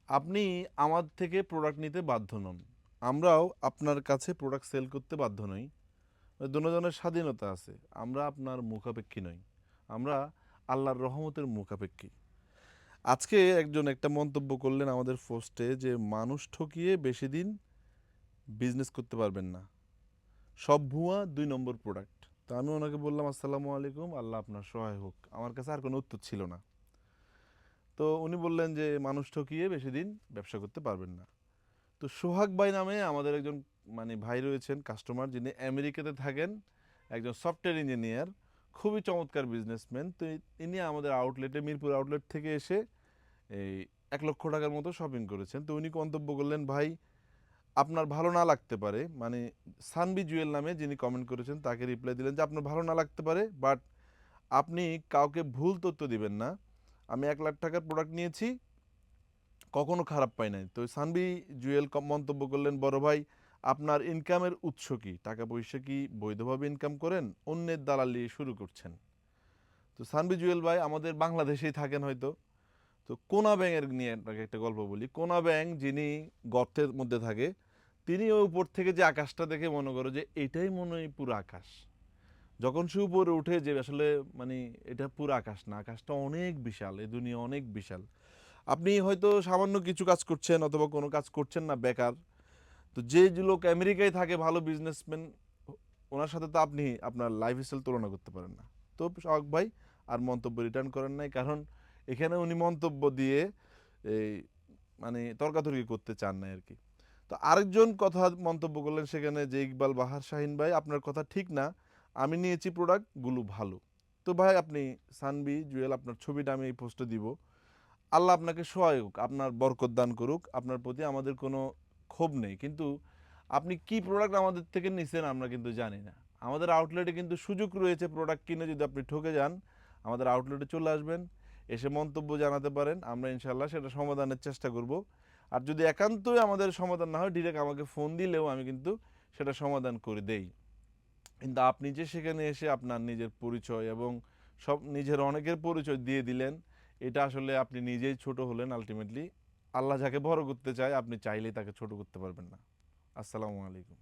আপনি আমার থেকে প্রোডাক্ট নিতে বাধ্য নন। আমরাও আপনার কাছে প্রোডাক্ট সেল করতে বাধ্য নই। দোনোজনের স্বাধীনতা আছে। আমরা আপনার মুখাপেক্ষী নই। আমরা আল্লাহর রহমতের মুখাপেক্ষী। আজকে একজন একটা মন্তব্য করলেন আমাদের পোস্টে যে মানুষ ঠকিয়ে বেশি দিন বিজনেস করতে পারবেন না। সব ভুয়া ২ নম্বর প্রোডাক্ট। তো আমি ওনাকে বললাম, আসসালামু আলাইকুম, আল্লাহ আপনার সহায় হোক। আমার কাছে আর কোনো উত্তর ছিল না। তো উনি বললেন যে মানুষ ঠকিয়ে বেশি দিন ব্যবসা করতে পারবেন না। তো সোহাগ ভাই নামে আমাদের একজন ভাই রয়েছেন কাস্টমার, যিনি আমেরিকাতে থাকেন, একজন সফটওয়্যার ইঞ্জিনিয়ার, খুবই চমৎকার বিজনেসম্যান। তো ইনি আমাদের আউটলেটে, মিরপুর আউটলেট থেকে এসে এই ১,০০,০০০ টাকার মতো শপিং করেছেন। তো উনি মন্তব্য করলেন, ভাই আপনার ভালো না লাগতে পারে, সানবি জুয়েল নামে যিনি কমেন্ট করেছেন তাকে রিপ্লাই দিলেন যে আপনার ভালো না লাগতে পারে, বাট আপনি কাউকে ভুল তথ্য দিবেন না। আমি ১,০০,০০০ টাকার প্রোডাক্ট নিয়েছি, কখনো খারাপ পাই নাই। তো সানবি জুয়েল মন্তব্য করলেন, বড় ভাই আপনার ইনকামের উৎস কি? টাকা পয়সা কি বৈধভাবে ইনকাম করেন, অন্যের দালালি শুরু করছেন? তো সানবি জুয়েল ভাই আমাদের বাংলাদেশেই থাকেন হয়তো। তো কোনা ব্যাঙের নিয়ে আপনাকে একটা গল্প বলি। কোনা ব্যাঙ যিনি গর্তের মধ্যে থাকে, তিনি ওই উপর থেকে যে আকাশটা দেখে মনে করো যে এটাই মনে হয় পুরো আকাশ। যখন সে উপরে উঠে যে আসলে মানে এটা পুরো আকাশ না, আকাশটা অনেক বিশাল, এই দুনিয়া অনেক বিশাল। আপনি হয়তো সামান্য কিছু কাজ করছেন অথবা কোনো কাজ করছেন না, বেকার। তো যে যে লোক আমেরিকায় থাকে ভালো বিজনেসম্যান, ওনার সাথে তো আপনি আপনার লাইফস্টাইল তুলনা করতে পারেন না। তো শখ ভাই আর মন্তব্য রিটার্ন করেন নাই, কারণ এখানে উনি মন্তব্য দিয়ে এই তর্কাতর্কি করতে চান না আর কি। তো আরেকজন কথা মন্তব্য করলেন সেখানে যে, ইকবাল বাহার শাহিন ভাই আপনার কথা ঠিক না, আমি নিয়েছি প্রোডাক্টগুলো ভালো। তো ভাই আপনি সানবি জুয়েল আপনার ছবিটা আমি এই পোস্টে দিব। আল্লাহ আপনাকে সহায় হোক, আপনার বরকত দান করুক। আপনার প্রতি আমাদের কোনো ক্ষোভ নেই, কিন্তু আপনি কি প্রোডাক্ট আমাদের থেকে নিছেন আমরা কিন্তু জানি না। আমাদের আউটলেটে কিন্তু সুযোগ রয়েছে, প্রোডাক্ট কিনে যদি আপনি ঠকে যান আমাদের আউটলেটে চলে আসবেন, এসে মন্তব্য জানাতে পারেন, আমরা ইনশাল্লাহ সেটা সমাধানের চেষ্টা করব। আর যদি একান্তই আমাদের সমাধান না হয়, ডিরেক্ট আমাকে ফোন দিলেও আমি কিন্তু সেটা সমাধান করে দেই। কিন্তু আপনি যে সেখানে এসে আপনার নিজের পরিচয় এবং সব নিজের অনেকের পরিচয় দিয়ে দিলেন, এটা আসলে আপনি নিজেই ছোট হলেন আলটিমেটলি। আল্লাহ যাকে বড় করতে চায় আপনি চাইলেই তাকে ছোট করতে পারবেন না। আসসালামু আলাইকুম।